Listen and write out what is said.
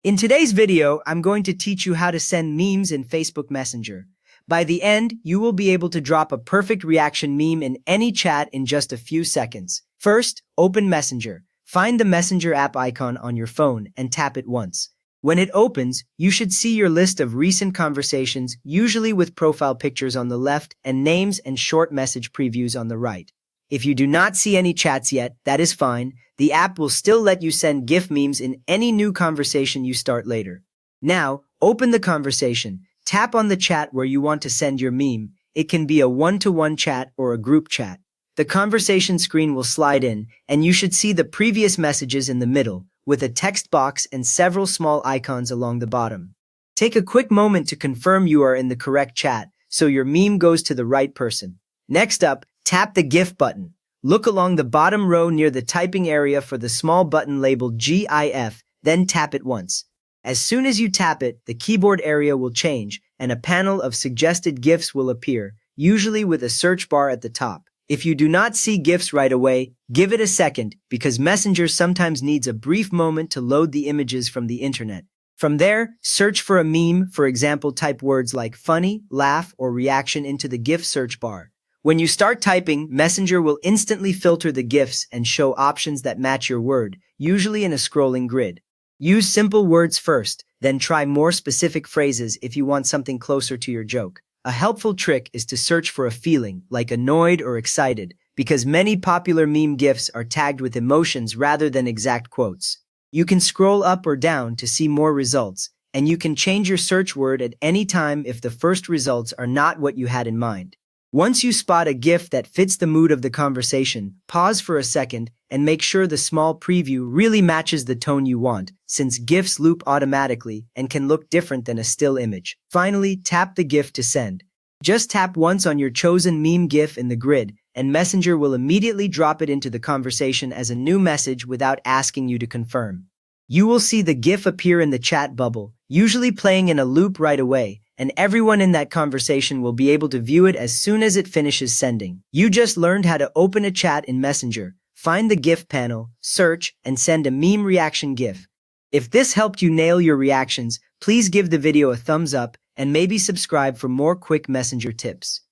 In today's video, I'm going to teach you how to send memes in Facebook Messenger. By the end, you will be able to drop a perfect reaction meme in any chat in just a few seconds. First, open Messenger. Find the Messenger app icon on your phone and tap it once. When it opens, you should see your list of recent conversations, usually with profile pictures on the left and names and short message previews on the right. If you do not see any chats yet, that is fine. The app will still let you send GIF memes in any new conversation you start later. Now, open the conversation. Tap on the chat where you want to send your meme. It can be a one-to-one chat or a group chat. The conversation screen will slide in, and you should see the previous messages in the middle, with a text box and several small icons along the bottom. Take a quick moment to confirm you are in the correct chat, so your meme goes to the right person. Next up, tap the GIF button. Look along the bottom row near the typing area for the small button labeled GIF, then tap it once. As soon as you tap it, the keyboard area will change, and a panel of suggested GIFs will appear, usually with a search bar at the top. If you do not see GIFs right away, give it a second, because Messenger sometimes needs a brief moment to load the images from the internet. From there, search for a meme, for example, type words like funny, laugh, or reaction into the GIF search bar. When you start typing, Messenger will instantly filter the GIFs and show options that match your word, usually in a scrolling grid. Use simple words first, then try more specific phrases if you want something closer to your joke. A helpful trick is to search for a feeling, like annoyed or excited, because many popular meme GIFs are tagged with emotions rather than exact quotes. You can scroll up or down to see more results, and you can change your search word at any time if the first results are not what you had in mind. Once you spot a GIF that fits the mood of the conversation, pause for a second and make sure the small preview really matches the tone you want, since GIFs loop automatically and can look different than a still image. Finally, tap the GIF to send. Just tap once on your chosen meme GIF in the grid, and Messenger will immediately drop it into the conversation as a new message without asking you to confirm. You will see the GIF appear in the chat bubble, usually playing in a loop right away, and everyone in that conversation will be able to view it as soon as it finishes sending. You just learned how to open a chat in Messenger, find the GIF panel, search, and send a meme reaction GIF. If this helped you nail your reactions, please give the video a thumbs up and maybe subscribe for more quick Messenger tips.